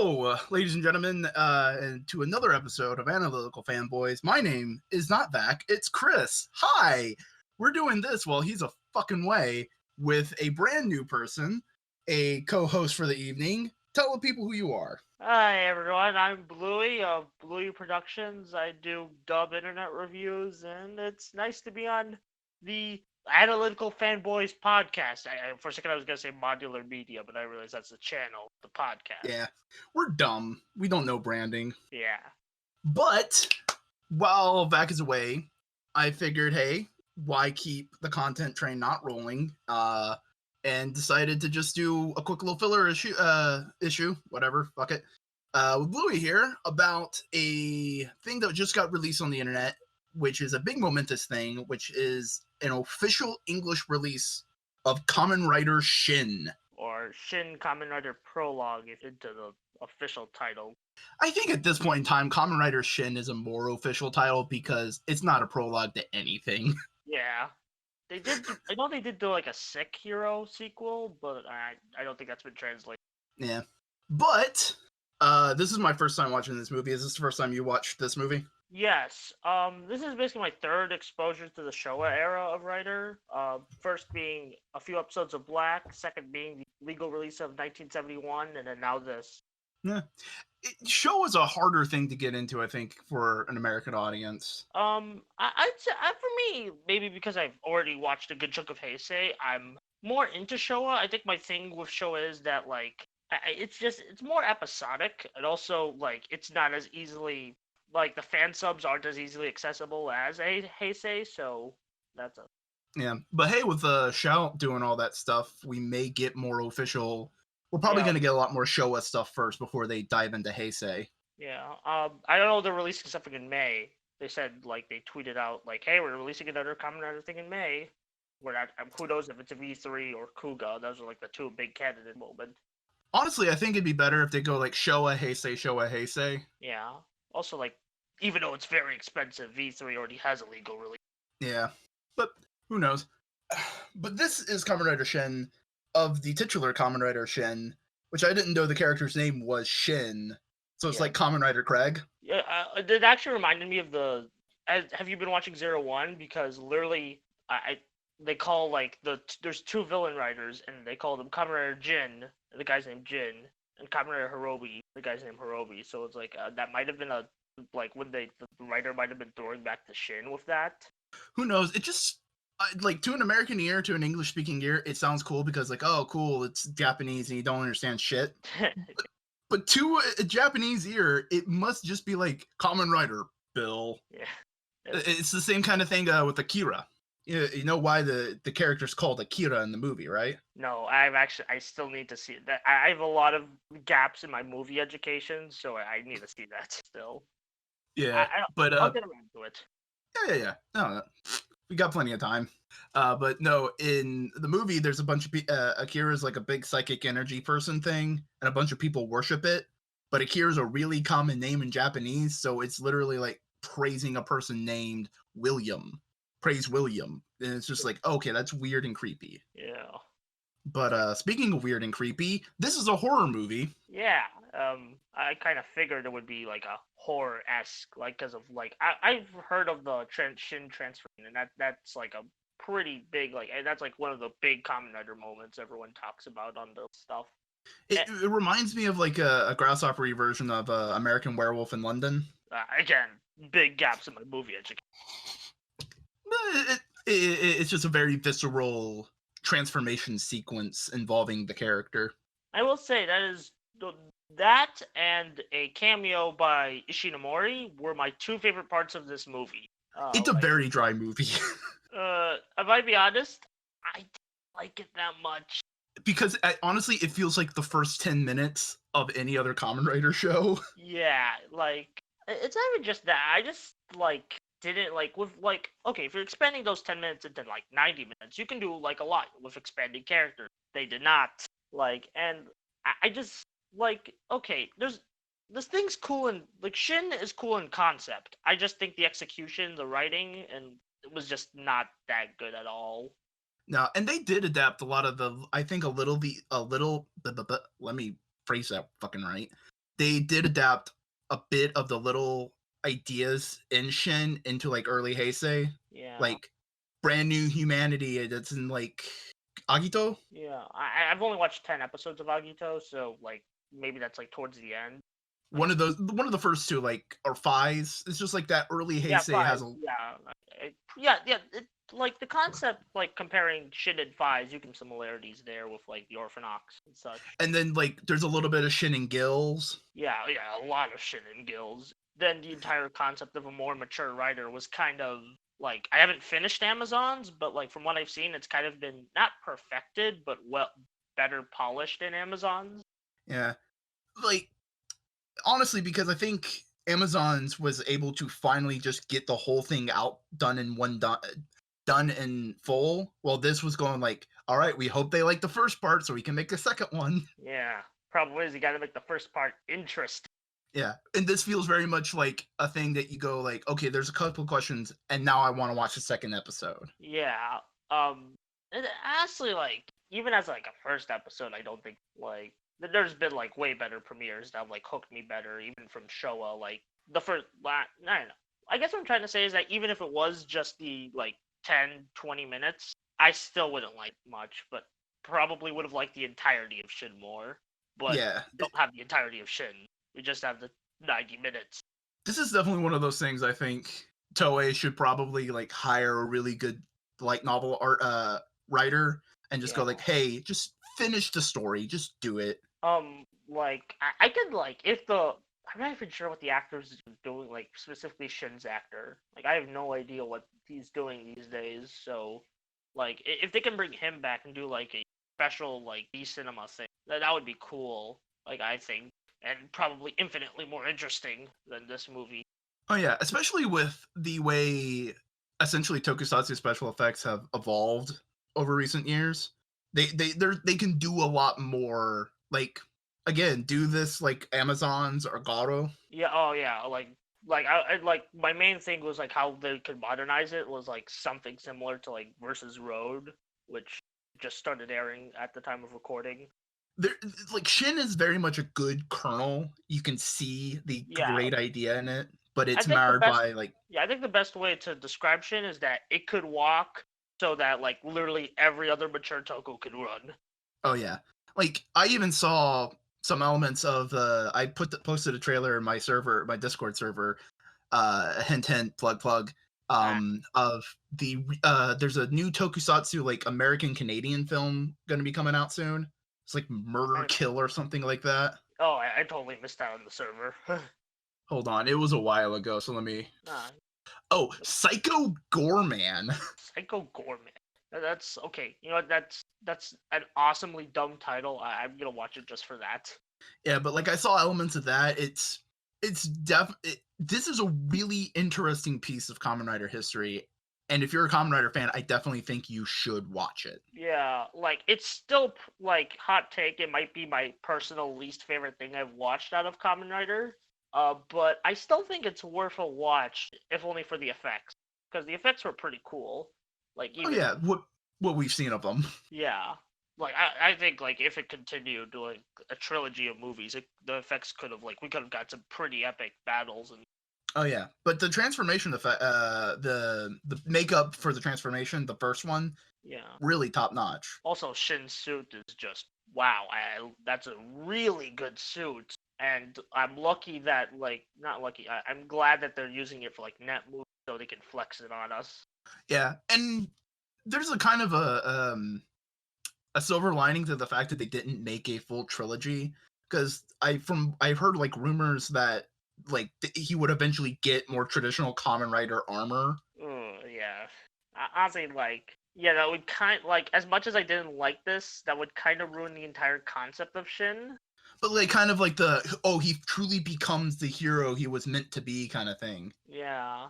Hello, ladies and gentlemen, and to another episode of Analytical Fanboys. My name is not Vac, it's Chris. Hi! We're doing this while he's a fucking way with a brand new person, a co-host for the evening. Tell the people who you are. Hi everyone, I'm Bluey of Bluey Productions. I do dub internet reviews, and it's nice to be on the Analytical Fanboys podcast. For a second I was going to say Modular Media, but I realized that's the channel, the podcast. Yeah, we're dumb. We don't know branding. Yeah. But while Vac is away, I figured, hey, why keep the content train not rolling? And decided to just do a quick little filler issue, whatever, fuck it, with Bluey here about a thing that just got released on the internet, which is a big momentous thing, which is an official English release of Kamen Rider Shin. Or Shin Kamen Rider Prologue, if into the official title. I think at this point in time, Kamen Rider Shin is a more official title because it's not a prologue to anything. Yeah. I know they did do like a Sick Hero sequel, but I don't think that's been translated. Yeah. But, this is my first time watching this movie. Is this the first time you watched this movie? Yes. This is basically my third exposure to the Showa era of Rider. First being a few episodes of Black, second being the legal release of 1971, and then now this. Yeah. Show is a harder thing to get into, I think, for an American audience. I'd say for me, maybe because I've already watched a good chunk of Heisei, I'm more into Showa. I think my thing with Showa is that like it's more episodic, and also like it's not as easily like the fan subs aren't as easily accessible as a Heisei, so that's a Yeah, but hey, with Shout doing all that stuff, we may get more official. We're probably going to get a lot more Showa stuff first before they dive into Heisei. Yeah. I don't know, they're releasing something in May. They said, like, they tweeted out, like, hey, we're releasing another Kamen Rider thing in May. We're not, who knows if it's a V3 or Kuga. Those are, like, the two big candidate moments. Honestly, I think it'd be better if they go, like, Showa, Heisei. Yeah. Also, like, even though it's very expensive, V3 already has a legal release. Yeah. But, who knows? But this is Kamen Rider Shin of the titular Kamen Rider Shin, which I didn't know the character's name was Shin. So it's like Kamen Rider Craig. Yeah, it actually reminded me of the. Have you been watching 01? Because literally, they call like there's two villain riders, and they call them Kamen Rider Jin, the guy's named Jin, and Kamen Rider Hirobi, the guy's named Hirobi. So it's like that might have been when the writer might have been throwing back the Shin with that. Who knows? It just. Like, to an American ear, to an English-speaking ear, it sounds cool because, like, oh, cool, it's Japanese and you don't understand shit. But to a Japanese ear, it must just be like, Kamen Rider, Bill. Yeah. It's the same kind of thing with Akira. You know why the character's called Akira in the movie, right? No, I still need to see that. I have a lot of gaps in my movie education, so I need to see that still. Yeah, but I'll get around to it. Yeah. No, we got plenty of time. But no, in the movie, there's a bunch of Akira's like a big psychic energy person thing, and a bunch of people worship it. But Akira's a really common name in Japanese, so it's literally like praising a person named William. Praise William. And it's just like, okay, that's weird and creepy. Yeah. But speaking of weird and creepy, this is a horror movie. Yeah. I kind of figured it would be like a horror-esque, like, because of like I've heard of the Shin transfer, and that's like a pretty big, like, that's like one of the big Kamen Rider moments everyone talks about on the stuff. It reminds me of like a grasshopper version of American Werewolf in London. Again, big gaps in my movie education. It's just a very visceral transformation sequence involving the character. I will say that and a cameo by Ishinomori were my two favorite parts of this movie. It's a very dry movie. If I be honest, I didn't like it that much. Because honestly, it feels like the first 10 minutes of any other Kamen Rider show. Yeah, like, it's not even just that. I just, like, didn't, like, with, like, okay, if you're expanding those 10 minutes into, like, 90 minutes, you can do, like, a lot with expanding characters. They did not. Like, and I just, like, okay, this thing's cool, and, like, Shin is cool in concept. I just think the execution, the writing, and it was just not that good at all. No, and they did adapt a lot of the, I think let me phrase that fucking right. they did adapt a bit of the little ideas in Shin into like early Heisei, Yeah. like brand new humanity that's in like Agito. Yeah. I've only watched 10 episodes of Agito, so like maybe that's like towards the end. One of the first two, like, or Fies. It's just like that early Yeah, Heisei Five. has a Yeah. Like the concept, like comparing Shin and Fives, you can similarities there with like the Orphanox and such. and then like there's a little bit of Shin and Gills. Yeah, a lot of Shin and Gills. Then the entire concept of a more mature writer was kind of like I haven't finished Amazons, but like from what I've seen, it's kind of been not perfected, but better polished in Amazons. Yeah. Like honestly, because I think Amazon's was able to finally just get the whole thing out done in done in full. Well, this was going like, all right, we hope they like the first part so we can make a second one. Yeah. Problem is you gotta make the first part interesting. Yeah. And this feels very much like a thing that you go like, okay, there's a couple of questions and now I want to watch the second episode. Yeah. And honestly, like even as like a first episode, I don't think like there's been like way better premieres that like hooked me better, even from Showa. Like the first, I don't know. I guess what I'm trying to say is that even if it was just the like 10, 20 minutes, I still wouldn't like much, but probably would have liked the entirety of Shin more. But Yeah. don't have the entirety of Shin. We just have the 90 minutes. This is definitely one of those things I think Toei should probably like hire a really good light novel art writer and just go Yeah. like, hey, just finish the story, just do it. Like I could like if the I'm not even sure what the actor's doing, like specifically Shin's actor. Like I have no idea what he's doing these days. So, like if they can bring him back and do like a special like B cinema thing, that would be cool. Like I think, and probably infinitely more interesting than this movie. Oh yeah, especially with the way essentially tokusatsu special effects have evolved over recent years. They can do a lot more. Like again, do this like Amazon's or Garo. Yeah. Oh yeah. Like I like my main thing was like how they could modernize it was like something similar to like Versus Road, which just started airing at the time of recording. There, like Shin is very much a good kernel. You can see the Yeah. great idea in it, but I it's think the marred best by like Yeah, I think the best way to describe Shin is that it could walk so that like literally every other mature Toku could run. oh yeah. Like I even saw some elements of I posted a trailer in my server, my Discord server, hint hint plug of the there's a new tokusatsu like American Canadian film going to be coming out soon. It's like Murder Kill or something like that. Oh, I totally missed out on the server. Hold on, it was a while ago, so let me. Nah, Oh, Psycho Goreman. Psycho Gorman. That's okay. You know what? That's an awesomely dumb title. I'm gonna watch it just for that. Yeah, but like I saw elements of that. This is a really interesting piece of Kamen Rider history, and if you're a Kamen Rider fan, I definitely think you should watch it. Yeah, like it's still like hot take. It might be my personal least favorite thing I've watched out of Kamen Rider. But I still think it's worth a watch, if only for the effects, because the effects were pretty cool. Like Oh even yeah, what we've seen of them. yeah, like I think like if it continued doing a trilogy of movies, the effects could have like we could have got some pretty epic battles and Oh yeah, but the transformation, the makeup for the transformation, the first one, yeah. really top notch. Also, Shin's suit is just wow. That's a really good suit. And I'm lucky that like not lucky. I'm glad that they're using it for like net movies so they can flex it on us. Yeah, and there's a kind of a silver lining to the fact that they didn't make a full trilogy because I've heard like rumors that like he would eventually get more traditional Kamen Rider armor. Yeah. Honestly, like yeah, that would kind like as much as I didn't like this, that would kind of ruin the entire concept of Shin. But like kind of like he truly becomes the hero he was meant to be kind of thing. Yeah.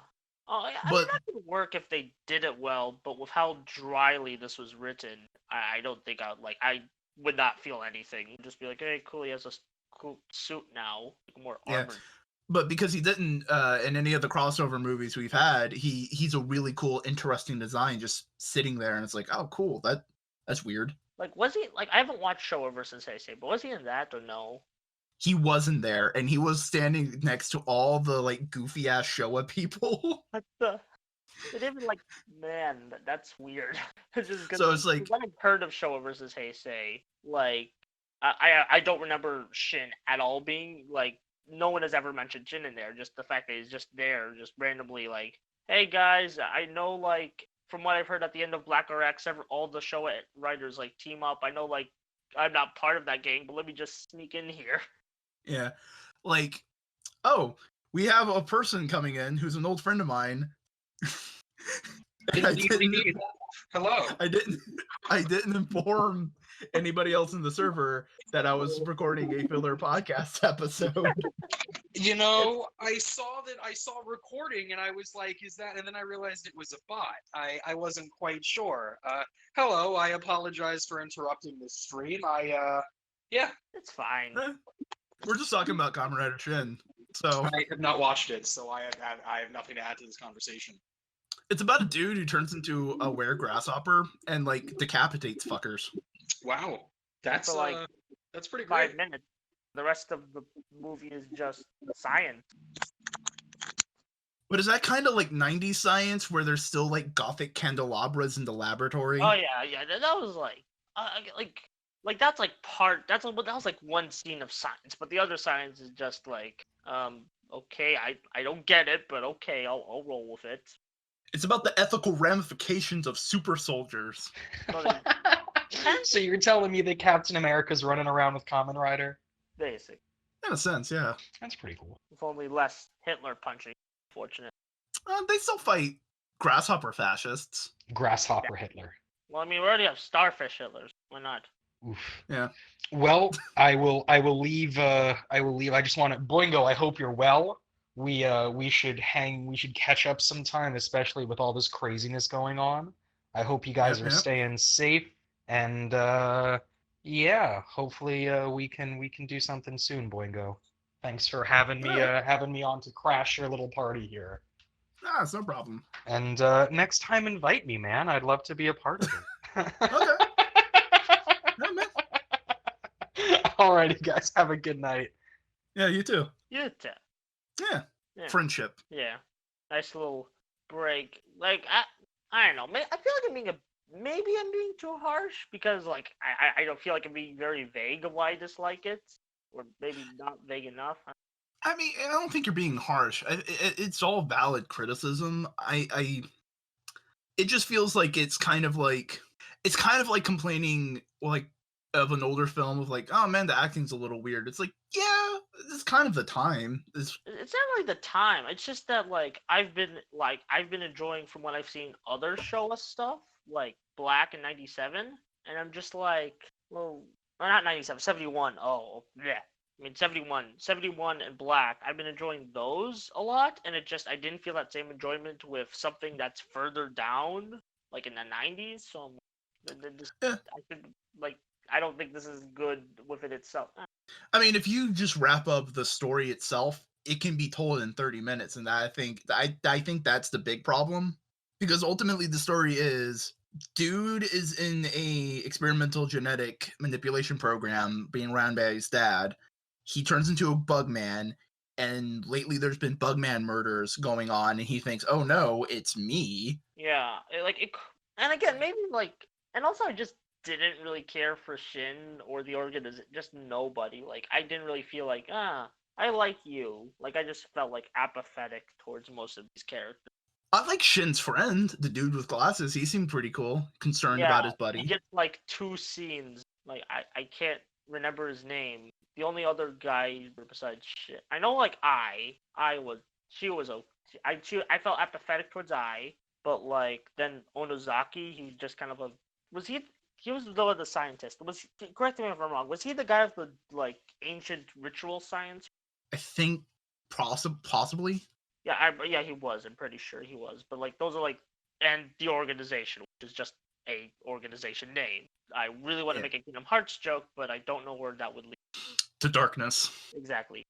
Oh, yeah, I mean, But that could work if they did it well, but with how dryly this was written, I don't think I would not feel anything. Just be like, hey, cool, he has a cool suit now, like more yeah, armored. but because he didn't in any of the crossover movies we've had, he's a really cool, interesting design just sitting there, and it's like, oh, cool, that's weird. Like, was he like I haven't watched Showa versus Heisei, but was he in that or no? he wasn't there, and he was standing next to all the like goofy ass Showa people. What the? It even like, man, that's weird. Just because So it's like, I've heard of Showa versus Heisei, like I don't remember Shin at all being like, no one has ever mentioned Shin in there. Just the fact that he's just there, just randomly like, hey guys, I know like from what I've heard at the end of Black RX, all the Showa writers like team up. I know like I'm not part of that gang, but let me just sneak in here. yeah, like, oh, we have a person coming in who's an old friend of mine. Indeed. Hello. I didn't inform anybody else in the server that I was recording a filler podcast episode. You know, I saw recording and I was like, is that? And then I realized it was a bot. I wasn't quite sure. Hello, I apologize for interrupting this stream. Yeah. It's fine. We're just talking about Kamen Rider Shin. So I have not watched it, so I have nothing to add to this conversation. it's about a dude who turns into a were-grasshopper and like decapitates fuckers. Wow. That's For, like, that's pretty great. 5 minutes. The rest of the movie is just science. But is that kind of like 90s science where there's still like gothic candelabras in the laboratory? Oh yeah. That was like that's like part. That was like one scene of science, but the other science is just like okay, I don't get it, but okay, I'll roll with it. It's about the ethical ramifications of super soldiers. So you're telling me that Captain America's running around with Kamen Rider? Basic. In a sense, yeah. That's pretty cool. With only less Hitler punching. Fortunate. They still fight grasshopper fascists. Grasshopper Hitler. Well, I mean, we already have starfish Hitlers. Why not? Oof. Yeah. Well, I will leave. I just want to, Boingo, I hope you're well. We should catch up sometime, especially with all this craziness going on. I hope you guys are staying safe, and yeah, hopefully we can do something soon, Boingo. Thanks for having me on to crash your little party here. Ah, it's no problem. And next time invite me, man. I'd love to be a part of it. Okay. Yeah, man. Alrighty, guys. Have a good night. Yeah, you too. You too. Yeah. Friendship. Yeah. Nice little break. Like I don't know. I feel like maybe I'm being too harsh because like I don't feel like I'm being very vague of why I dislike it, or maybe not vague enough. I mean, I don't think you're being harsh. It's all valid criticism. It just feels like it's kind of like complaining like of an older film of like, oh man, the acting's a little weird. It's like, yeah, it's kind of the time. It's not really the time. It's just that like I've been enjoying from what I've seen other Showa stuff like Black in '97, and I'm just like, well, not '97, '71. Oh yeah. I mean, 71 and Black, I've been enjoying those a lot, and I didn't feel that same enjoyment with something that's further down, like in the 90s, so I don't think this is good with it itself. I mean, if you just wrap up the story itself, it can be told in 30 minutes, and I think that's the big problem, because ultimately the story is, dude is in a experimental genetic manipulation program being run by his dad. He turns into a Bugman, and lately there's been Bugman murders going on, and he thinks, oh no, it's me. Yeah, and again, maybe like, and also I just didn't really care for Shin or the organization, just nobody. Like, I didn't really feel like, I like you. Like, I just felt like apathetic towards most of these characters. I like Shin's friend, the dude with glasses. He seemed pretty cool, concerned about his buddy. He gets like 2 scenes. Like, I can't remember his name. The only other guy besides Shin, I know like I felt apathetic towards but like then Onozaki, he's just kind of he was the scientist. Correct me if I'm wrong. Was he the guy of the like ancient ritual science? I think possibly. Yeah, he was. I'm pretty sure he was. But like those are like, and the organization, which is just a organization name. I really want to make a Kingdom Hearts joke, but I don't know where that would lead. To darkness. Exactly.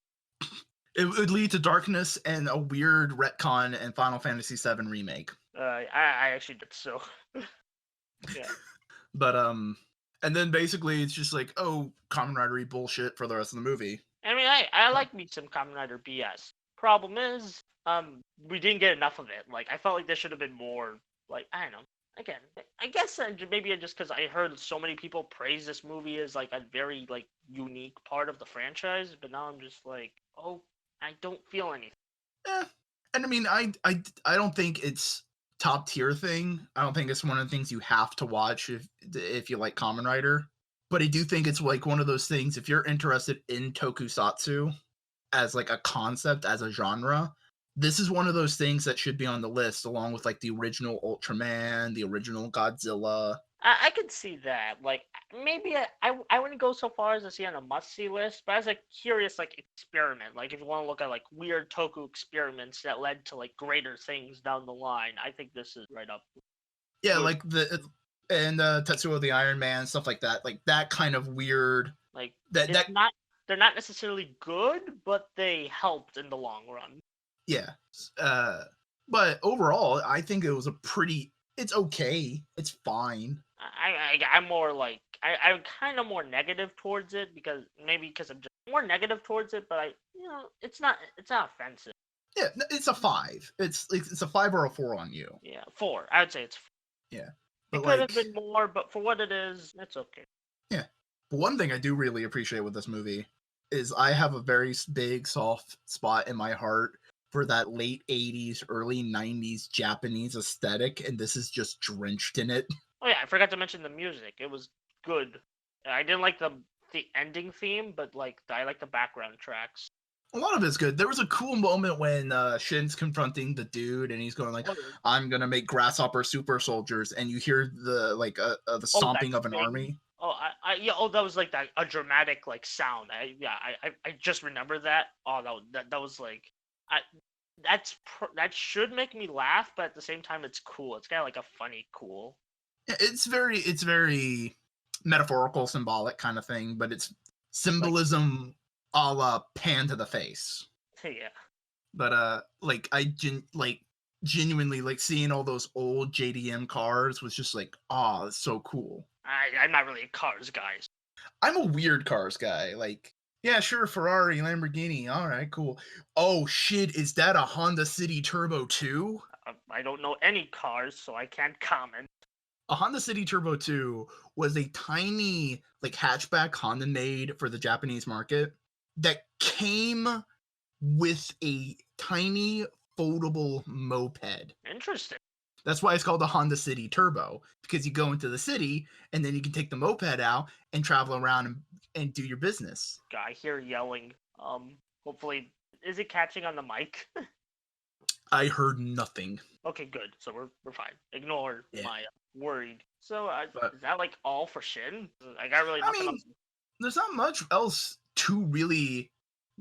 It would lead to darkness and a weird retcon in Final Fantasy VII Remake. I actually did so. Yeah. But and then basically it's just like, oh, Kamen Rider bullshit for the rest of the movie. I mean, I like me some Kamen Rider BS. Problem is, we didn't get enough of it. Like, I felt like there should have been more. Like, I don't know. Again, I guess maybe just because I heard so many people praise this movie as like a very like unique part of the franchise, but now I'm just like, oh, I don't feel anything. Eh. And I mean, I don't think it's top tier thing. I don't think it's one of the things you have to watch if you like Kamen Rider. But I do think it's like one of those things, if you're interested in tokusatsu as like a concept, as a genre, this is one of those things that should be on the list along with like the original Ultraman, the original Godzilla. I could see that. Like maybe I wouldn't go so far as to see on a must see list, but as a curious like experiment, like if you want to look at like weird toku experiments that led to like greater things down the line, I think this is right up. Yeah, Weird. like Tetsuo the Iron Man, stuff like that kind of weird. Like that they're not necessarily good, but they helped in the long run. Yeah. But overall, I think it was it's okay. It's fine. I'm more like I'm kind of more negative towards it because I'm just more negative towards it, but it's not offensive. Yeah, it's a 5. It's a 5 or a 4 on you. Yeah, 4. I would say it's 4. Yeah. It could have been more, but for what it is, it's okay. Yeah. But one thing I do really appreciate with this movie is I have a very big soft spot in my heart for that late 80s, early 90s Japanese aesthetic, and this is just drenched in it. Oh yeah, I forgot to mention the music. It was good. I didn't like the ending theme, but like I like the background tracks. A lot of it's good. There was a cool moment when Shin's confronting the dude, and he's going like, "I'm gonna make grasshopper super soldiers," and you hear the the stomping of an army. Oh, that was like a dramatic like sound. I just remember that. Oh, that was like, that should make me laugh, but at the same time, it's cool. It's kind of like a funny cool. It's very metaphorical, symbolic kind of thing, but it's symbolism a la Pan to the face. Yeah. But genuinely like seeing all those old JDM cars was just like, oh, it's so cool. I'm not really a cars guy. I'm a weird cars guy. Like, yeah, sure, Ferrari, Lamborghini, all right, cool. Oh shit, is that a Honda City Turbo 2? I don't know any cars, so I can't comment. A Honda City Turbo 2 was a tiny like hatchback Honda made for the Japanese market that came with a tiny foldable moped. Interesting. That's why it's called the Honda City Turbo, because you go into the city and then you can take the moped out and travel around and do your business. I hear yelling. Hopefully, is it catching on the mic? I heard nothing. Okay, good. So we're fine. Ignore my worried. So is that like all for Shin? I got really nothing else. There's not much else to really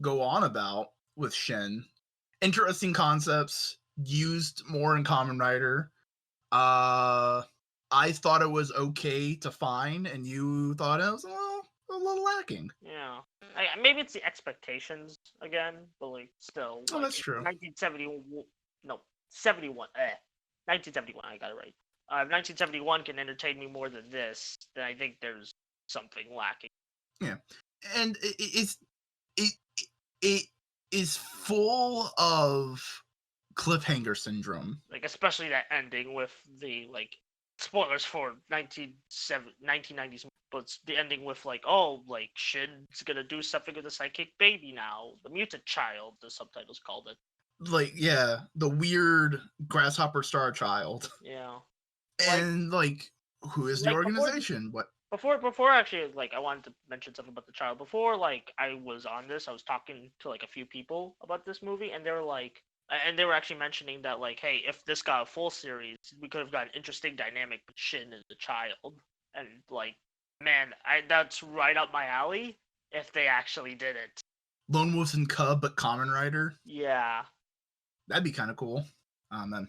go on about with Shin. Interesting concepts used more in Kamen Rider. I thought it was okay to find, and you thought it was a little lacking. Yeah, maybe it's the expectations again, but like still. Oh, that's true. 1971. 1971. I got it right. If 1971 can entertain me more than this, then I think there's something lacking. Yeah, and it is full of cliffhanger syndrome. Like especially that ending with the like spoilers for 1990s, but the ending with like, oh, like Shin's gonna do something with the psychic baby now, the mutant child, the subtitles called it. Like, yeah, the weird grasshopper star child. Yeah. And like who is the organization? Before actually, like, I wanted to mention something about the child. Before, like, I was on this, I was talking to like a few people about this movie, and they were like, and they were actually mentioning that, like, hey, if this got a full series, we could have got an interesting dynamic with Shin as the child. And like, man, that's right up my alley if they actually did it. Lone Wolf and Cub, but Kamen Rider. Yeah, that'd be kind of cool. Then,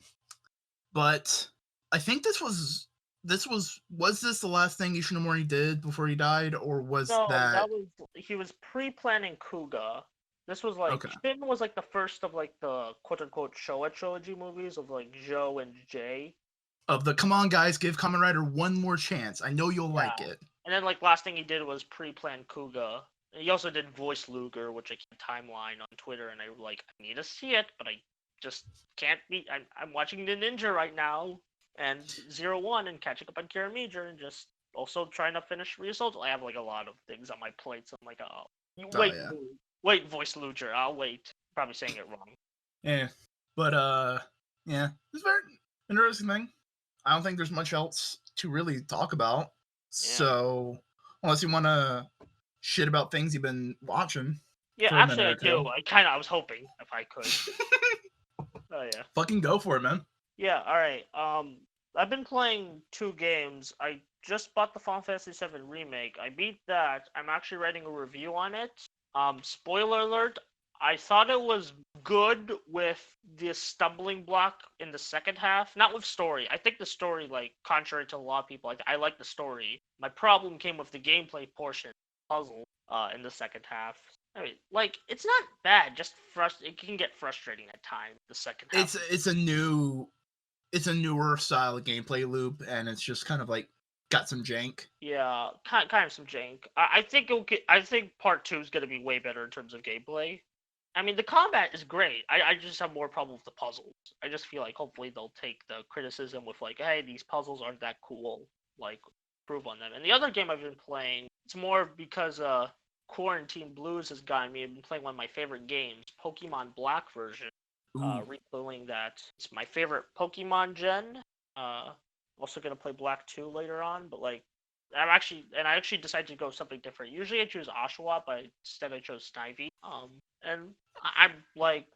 but I think was this the last thing Ishinomori did before he died, or was he was pre-planning Kuga. This was like Shin was like the first of like the quote-unquote Showa trilogy movies of like Joe and Jay. Of the come on guys, give Kamen Rider one more chance. I know you'll like it. And then like last thing he did was pre-plan Kuga, He also did Voice Luger, which I keep timeline on Twitter, and I need to see it, but I just can't be. I'm watching the Ninja right now, and 01 and catching up on Kiramija, and just also trying to finish Ryusoul. I have like a lot of things on my plate, so I'm like, oh, wait, yeah. wait, Voice Luger, I'll wait. Probably saying it wrong. Yeah, but yeah, it's a very interesting thing. I don't think there's much else to really talk about. So, unless you want to shit about things you've been watching. Yeah, actually, I do. I was hoping if I could. Oh yeah. Fucking go for it, man. Yeah. All right. I've been playing 2 games. I just bought the Final Fantasy VII remake. I beat that. I'm actually writing a review on it. Spoiler alert. I thought it was good with the stumbling block in the second half. Not with story. I think the story, like, contrary to a lot of people, I like the story. My problem came with the gameplay portion, puzzle, in the second half. I mean, like, it's not bad. Just it can get frustrating at times. The second half. It's a newer style of gameplay loop, and it's just kind of like got some jank. Yeah, kind of some jank. I think I think part 2 is gonna be way better in terms of gameplay. I mean, the combat is great. I just have more problem with the puzzles. I just feel like hopefully they'll take the criticism with like, hey, these puzzles aren't that cool. Like, improve on them. And the other game I've been playing, it's more because Quarantine Blues has gotten me. I've been playing one of my favorite games, Pokemon Black version. Replaying that. It's my favorite Pokemon gen. Also gonna play Black 2 later on, but like I actually decided to go something different. Usually I choose Oshawott, but instead I chose Snivy. And I'm like,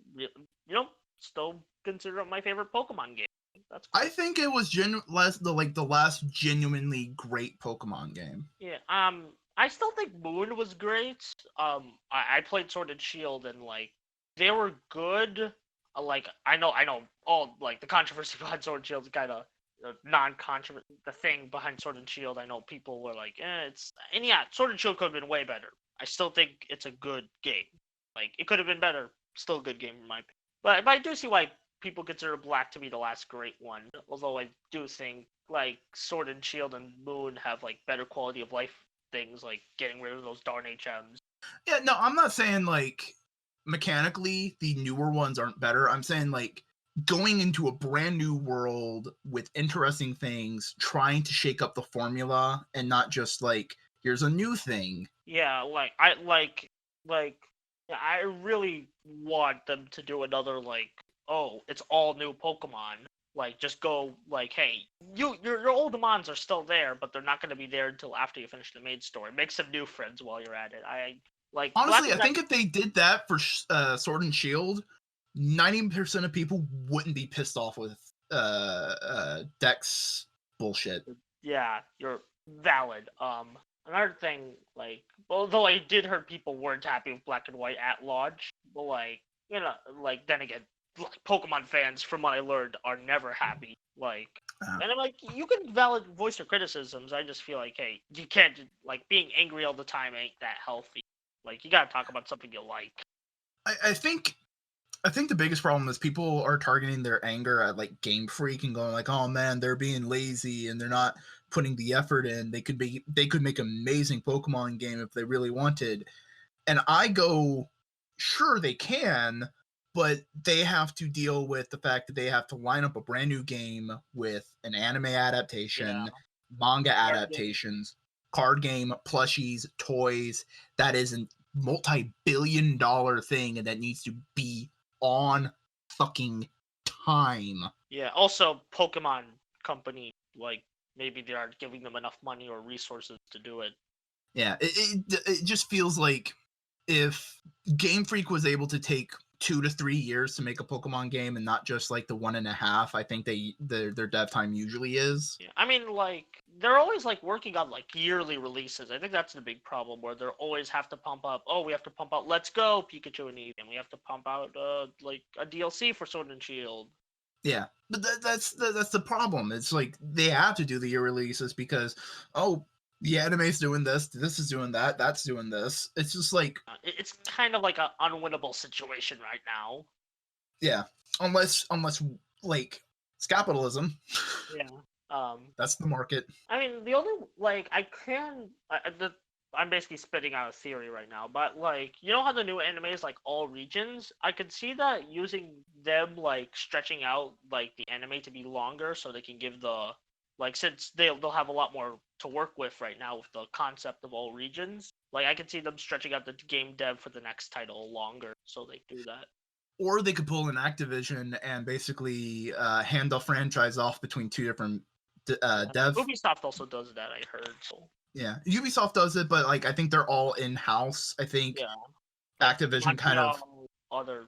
still consider it my favorite Pokemon game. That's cool. I think it was the last genuinely great Pokemon game. Yeah. I still think Moon was great. I played Sword and Shield, and like they were good. Like I know all like the controversy behind Sword and Shield is kind of non-controversial. The thing behind Sword and Shield, I know people were like, Sword and Shield could have been way better. I still think it's a good game. Like it could have been better. Still a good game in my opinion. But I do see why people consider Black to be the last great one. Although I do think like Sword and Shield and Moon have like better quality of life things, like getting rid of those darn HMs. Yeah, no, I'm not saying like mechanically the newer ones aren't better. I'm saying like going into a brand new world with interesting things, trying to shake up the formula and not just like here's a new thing. Yeah, I really want them to do another like, oh, it's all new Pokemon. Like just go like, hey, your old mons are still there, but they're not going to be there until after you finish the main story. Make some new friends while you're at it. Honestly, I think if they did that for Sword and Shield, 90% of people wouldn't be pissed off with Dex bullshit. Yeah, you're valid. Another thing, like, although I did hear people weren't happy with Black and White at launch, but like, then again, like, Pokemon fans, from what I learned, are never happy. Like, and I'm like, you can valid voice your criticisms. I just feel like, hey, you can't like being angry all the time ain't that healthy. Like, you gotta talk about something you like. I think the biggest problem is people are targeting their anger at like Game Freak and going like, oh man, they're being lazy and they're not putting the effort in. They could make an amazing Pokemon game if they really wanted. And I go, sure they can, but they have to deal with the fact that they have to line up a brand new game with an anime adaptation, manga adaptations, card game, plushies, toys. That is a multi-billion-dollar thing, and that needs to be on fucking time. Yeah, also Pokemon Company, like, maybe they aren't giving them enough money or resources to do it. Yeah, it just feels like if Game Freak was able to take 2 to 3 years to make a Pokemon game and not just like the 1.5, I think their dev time usually is. Yeah, I mean, like, they're always like working on like yearly releases. I think that's the big problem where they always have to pump up. Oh, we have to pump out Let's Go Pikachu and Eevee, and we have to pump out like a DLC for Sword and Shield. Yeah, but that's the problem. It's like they have to do the year releases because the anime's doing this is doing that, that's doing this. It's just like it's kind of like an unwinnable situation right now. Yeah, unless like it's capitalism. Yeah. That's the market. I mean, the only like the I'm basically spitting out a theory right now, but like, you know how the new anime is like all regions? I could see that using them like stretching out like the anime to be longer so they can give the like since they'll have a lot more to work with right now with the concept of all regions. Like I could see them stretching out the game dev for the next title longer so they do that. Or they could pull an Activision and basically hand the franchise off between two different dev. Ubisoft also does that, I heard. So Yeah, Ubisoft does it, but like I think they're all in house. I think yeah, Activision kind of other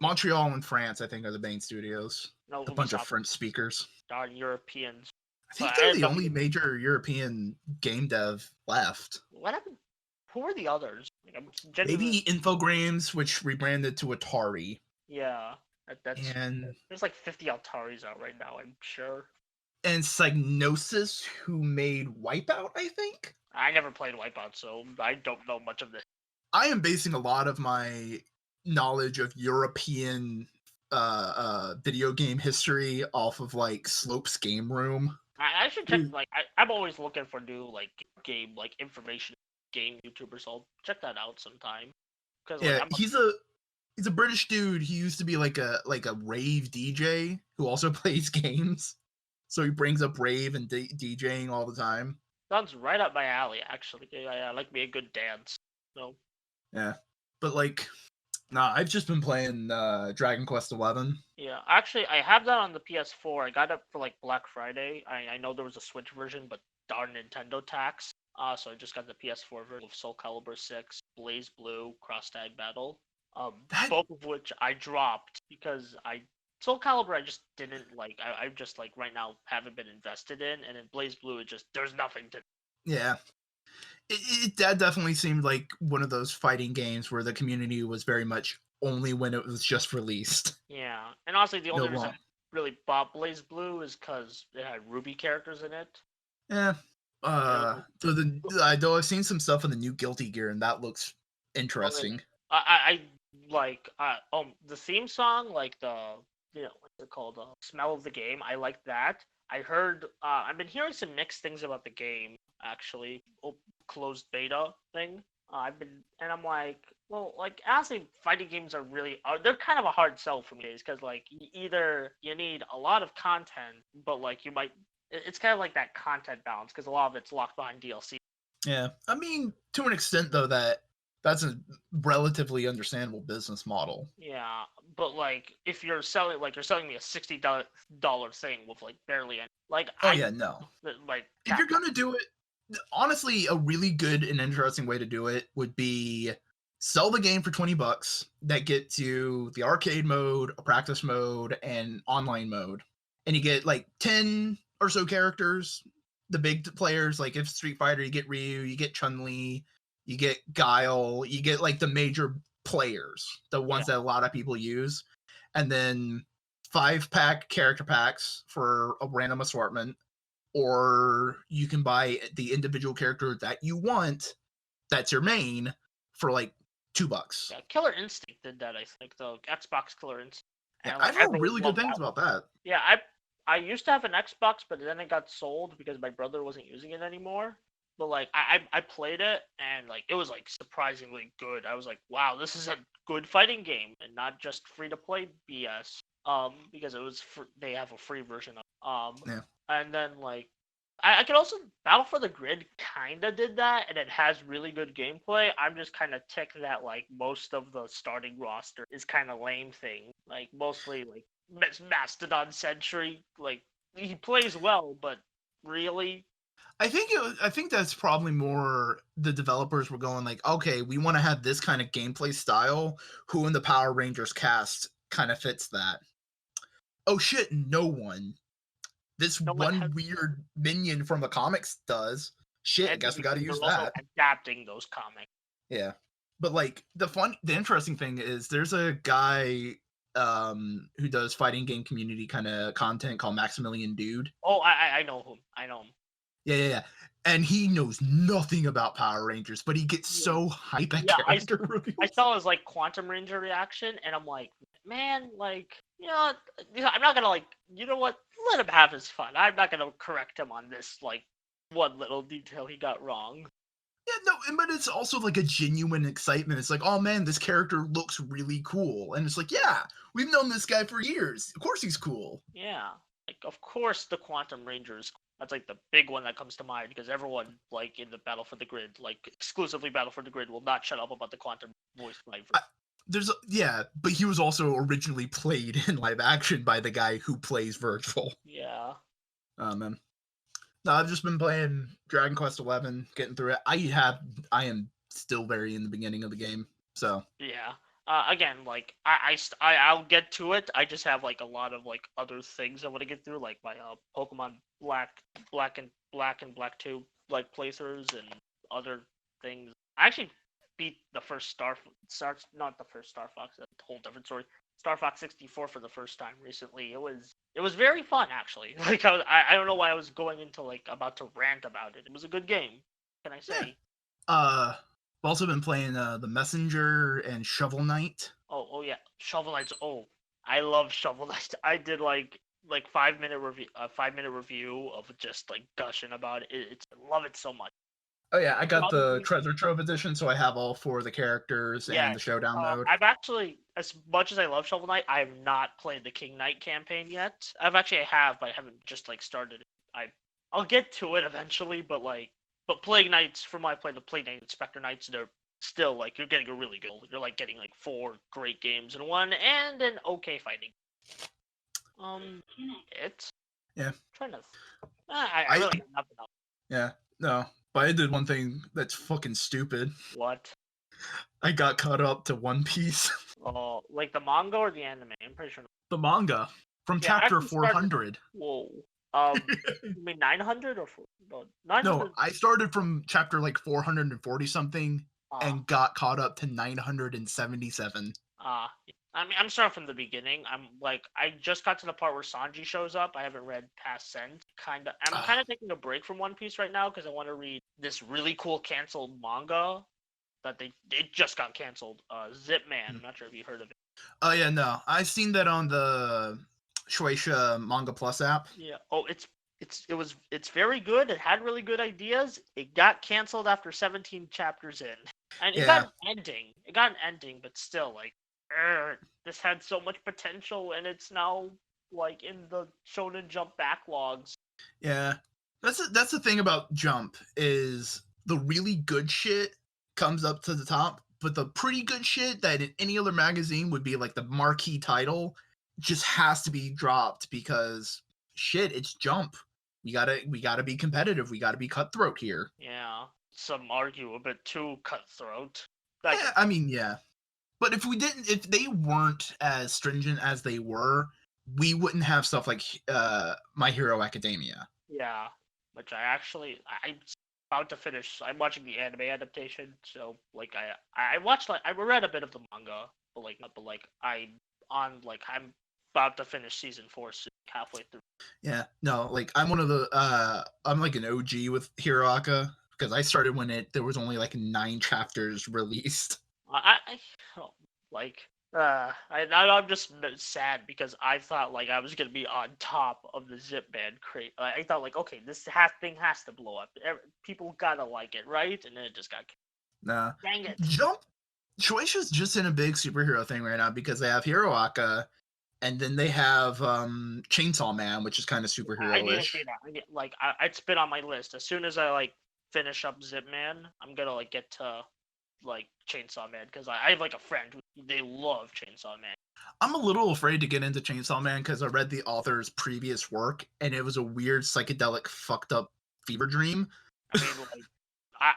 Montreal and France. I think are the main studios. no A bunch of Ubisoft French speakers. are Europeans. I think But they're I the don't only think- major European game dev left. What happened? Who were the others? Like, I'm genuinely- Maybe Infogrames, which rebranded to Atari. Yeah, that's And there's like 50 Ataris out right now. I'm sure. Psygnosis, who made Wipeout, I think. I never played Wipeout, so I don't know much of this. I am basing a lot of my knowledge of European video game history off of like Slope's Game Room. I should check. Dude. Like I'm always looking for new like game like information game YouTubers. So I'll check that out sometime. Because Yeah, he's a British dude. He used to be like a rave DJ who also plays games. So he brings up rave and DJing all the time. sounds right up my alley. Actually, I like me a good dance. So Yeah, but like, nah, I've just been playing Dragon Quest XI. yeah, actually, I have that on the PS4. I got it for like Black Friday. I know there was a Switch version, but darn Nintendo tax. So I just got the PS4 version of Soul Calibur 6, Blaze Blue, Cross Tag Battle. Both of which I dropped because Soul Calibur I just didn't like. I just like right now haven't been invested in, and in Blaze Blue it just there's nothing to. Yeah, that definitely seemed like one of those fighting games where the community was very much only when it was just released. Yeah, and honestly, the only No reason long. I really bought Blaze Blue is because it had Ruby characters in it. Yeah. Though I've seen some stuff in the new Guilty Gear and that looks interesting. I like the theme song, like the what's it called, smell of the game. I like that. I heard I've been hearing some mixed things about the game actually. Closed beta thing. And I'm like, well, like honestly, fighting games are really they're kind of a hard sell for me because like either you need a lot of content, but like you might it's kind of like that content balance because a lot of it's locked behind DLC. Yeah, I mean, to an extent though, that's a relatively understandable business model. Yeah, but like if you're selling me a $60 thing with like barely any, like No. like If you're gonna do it, honestly, a really good and interesting way to do it would be sell the game for $20 that gets you the arcade mode, a practice mode, and online mode, and you get like 10 or so characters. The big players, like if Street Fighter, you get Ryu, you get Chun-Li, you get Guile, you get like the major players, the ones that a lot of people use, and then 5-pack character packs for a random assortment, or you can buy the individual character that you want, that's your main, for like $2. Yeah, Killer Instinct did that. I think the Xbox Killer Instinct. Yeah, And, like, I've heard everyone really good loved things that about one. that. Yeah, I used to have an Xbox, but then it got sold because my brother wasn't using it anymore. But like I played it and like it was like surprisingly good. I was like, wow, this is a good fighting game and not just free to play BS. Because it was they have a free version of Yeah. And then like I could also Battle for the Grid kinda did that and it has really good gameplay. I'm just kinda ticked that like most of the starting roster is kinda lame thing. Like mostly like Mastodon Sentry, like he plays well, but really I think that's probably more the developers were going like, okay, we want to have this kind of gameplay style. Who in the Power Rangers cast kind of fits that? Oh shit, no one. This one weird minion from the comics does. Shit, I guess we got to use that. Adapting those comics. Yeah, but like the interesting thing is there's a guy who does fighting game community kind of content called Maximilian Dude. Oh, I know him. I know him. Yeah. And he knows nothing about Power Rangers, but he gets so hype at character reveals. I saw his like Quantum Ranger reaction, and I'm like, man, like, I'm not gonna like, you know what? Let him have his fun. I'm not gonna correct him on this like one little detail he got wrong. Yeah, no, but it's also like a genuine excitement. It's like, oh man, this character looks really cool. And it's like, yeah, we've known this guy for years. Of course he's cool. Yeah, like of course the Quantum Rangers. That's like the big one that comes to mind because everyone like in the Battle for the Grid, like exclusively Battle for the Grid, will not shut up about the Quantum voiced by. Yeah, but he was also originally played in live action by the guy who plays Virgil. Yeah. Oh man. No, I've just been playing Dragon Quest 11, getting through it. I am still very in the beginning of the game, so Yeah. Again, like I'll get to it. I just have like a lot of like other things I want to get through, like my Pokemon Black and Black 2 like playthroughs and other things. I actually beat the first not the first Star Fox. That's a whole different story. Star Fox 64 for the first time recently. It was very fun actually. Like I don't know why I was going into like about to rant about it. It was a good game. Can I say? I've also been playing The Messenger and Shovel Knight. Oh yeah, Shovel Knight. Oh, I love Shovel Knight. I did like 5 minute review, a 5 minute review of just like gushing about it. I love it so much. Oh yeah, I got the Probably- Treasure Trove edition, so I have all 4 of the characters Yeah, and the Showdown mode. I've actually, as much as I love Shovel Knight, I have not played the King Knight campaign yet. I have, but I haven't just like started it. I'll get to it eventually, but Plague Knights, from what I played the Plague Knight and Spectre Knights, they're still like you're getting a really good. You're like getting like 4 great games in one and an okay fighting. It's Yeah. Trying to. I really have nothing else. Yeah, no, but I did one thing that's fucking stupid. What? I got caught up to One Piece. Oh, like the manga or the anime? I'm pretty sure. The manga from Yeah, I chapter actually started- 400. Whoa. You mean 900 or no? 900. No, I started from chapter like 440 something Ah, and got caught up to 977. I mean, I'm starting from the beginning. I just got to the part where Sanji shows up. I haven't read past Send. I'm kind of taking a break from One Piece right now because I want to read this really cool canceled manga that it just got canceled. Zip Man. I'm not sure if you heard of it. Oh yeah, no, I've seen that on the Shueisha Manga Plus app. Yeah. Oh, it's very good. It had really good ideas. It got canceled after 17 chapters in, and it got an ending. It got an ending, but still, like, this had so much potential, and it's now like in the Shonen Jump backlogs. Yeah, that's the thing about Jump is the really good shit comes up to the top, but the pretty good shit that in any other magazine would be like the marquee title just has to be dropped because shit, it's Jump. We gotta be competitive. We gotta be cutthroat here. Yeah, some argue a bit too cutthroat. Yeah, I mean, yeah. But if they weren't as stringent as they were, we wouldn't have stuff like My Hero Academia. Yeah, which I'm about to finish. I'm watching the anime adaptation, so like I watched I read a bit of the manga, I'm about to finish season 4 soon, halfway through. Yeah, no, like I'm one of the I'm like an OG with Hiroaka because I started when there was only like 9 chapters released. I'm just sad because I thought like I was gonna be on top of the Zip Man crate. I thought like, okay, this thing has to blow up. People gotta like it, right? And then it just got. Nah, Dang it! Jump. Shueisha's just in a big superhero thing right now because they have Hiroaka, and then they have Chainsaw Man, which is kind of superhero-ish. I need to see that. It's been on my list. As soon as I like finish up Zip Man, I'm gonna like get to like Chainsaw Man because I have like a friend who they love Chainsaw Man. I'm a little afraid to get into Chainsaw Man because I read the author's previous work and it was a weird psychedelic fucked up fever dream. I mean, like,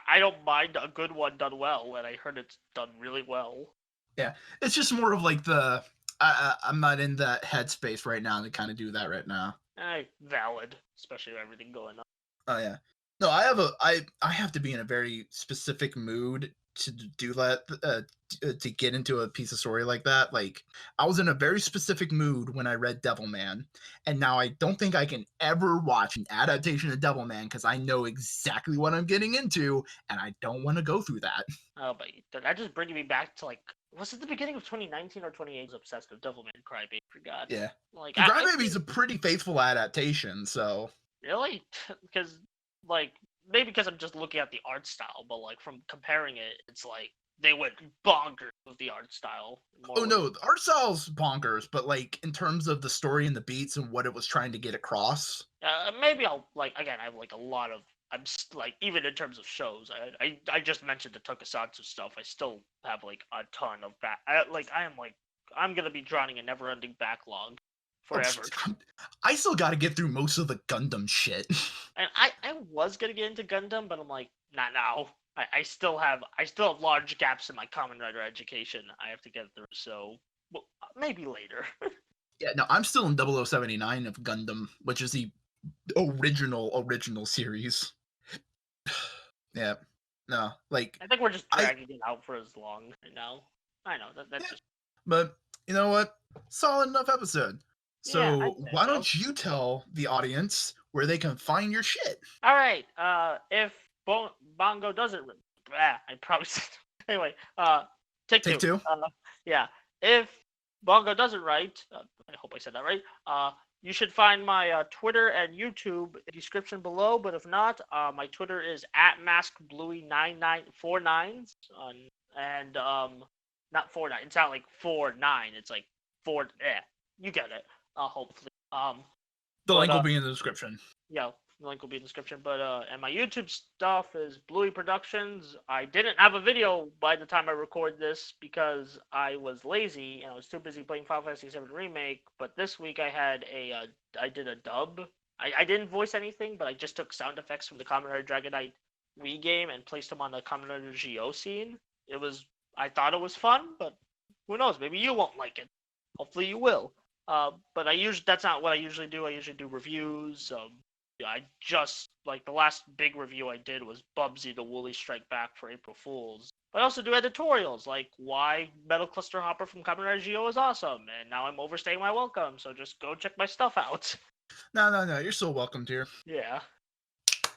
I don't mind a good one done well, and I heard it's done really well. Yeah, it's just more of like I'm not in that headspace right now to kind of do that right now. Valid, especially with everything going on. Oh yeah, no, I have to be in a very specific mood to do that, to get into a piece of story like that. Like I was in a very specific mood when I read Devilman, and now I don't think I can ever watch an adaptation of Devilman because I know exactly what I'm getting into, and I don't want to go through that. Oh, but that just bringing me back to like, was it the beginning of 2019 or 2018? I was obsessed with Devilman Crybaby. Forgot. Yeah, Like Crybaby's a pretty faithful adaptation, so really, because like maybe because I'm just looking at the art style, but like from comparing it, it's like they went bonkers with the art style. Oh no, the art style's bonkers, but like in terms of the story and the beats and what it was trying to get across. Maybe I'll like again. I have like a lot of. Like even in terms of shows. I just mentioned the Tokusatsu stuff. I still have like a ton of that. I'm gonna be drowning a never-ending backlog forever. I still got to get through most of the Gundam shit. And I was gonna get into Gundam, but I'm like, not now. I still have large gaps in my Kamen Rider education I have to get through. So well, maybe later. Yeah, no, I'm still in 0079 of Gundam, which is the original series. Yeah, no, like I think we're just dragging it out for as long right now. I know that's just. But you know what? Solid enough episode. So Yeah, why don't you tell the audience where they can find your shit? All right. If Bongo doesn't, I probably anyway. Take two. Yeah. If Bongo doesn't write, I hope I said that right. You should find my Twitter and YouTube description below. But if not, my Twitter is @maskbluey9949 and not 49. It's not like 49. It's like 4. Yeah, you get it. Hopefully. The link will be in the description. Yeah, the link will be in the description. But and my YouTube stuff is Bluey Productions. I didn't have a video by the time I record this because I was lazy and I was too busy playing Final Fantasy VII Remake. But this week I had I did a dub. I didn't voice anything, but I just took sound effects from the Kamen Rider Dragonite Wii game and placed them on the Kamen Rider Geo scene. I thought it was fun, but who knows? Maybe you won't like it. Hopefully you will. But that's not what I usually do. I usually do reviews. I just like the last big review I did was Bubsy the Woolly Strike Back for April Fools. But I also do editorials like why Metal Cluster Hopper from Kamen Rider Geo is awesome, and now I'm overstaying my welcome. So just go check my stuff out. No, you're still welcomed here. Yeah,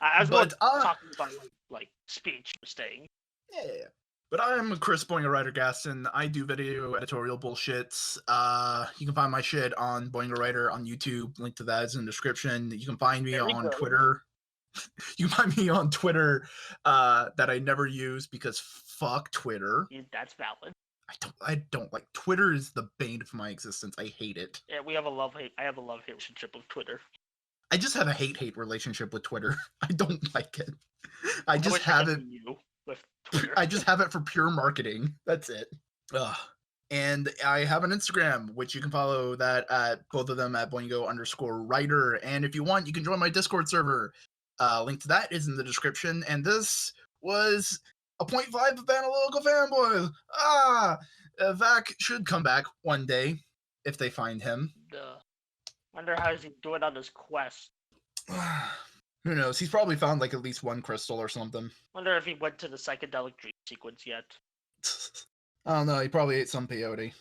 I was talking about like speech staying. Yeah. But I'm Chris Boingo Gaston. I do video editorial bullshits. You can find my shit on Boingo Writer on YouTube. Link to that is in the description. You can find me on Twitter. You can find me on Twitter that I never use because fuck Twitter. Yeah, that's valid. I don't like Twitter is the bane of my existence. I hate it. Yeah, I have a love-hate relationship with Twitter. I just have a hate relationship with Twitter. I don't like it. I just have it. I just have it for pure marketing. That's it. And I have an Instagram, which you can follow that at both of them at Boingo_writer. And if you want, you can join my Discord server. Link to that is in the description. And this was a 0.5 of Analytical Fanboys. Vac should come back one day if they find him. Wonder how he's doing on his quest. Who knows? He's probably found like at least one crystal or something. Wonder if he went to the psychedelic dream sequence yet. I don't know. He probably ate some peyote.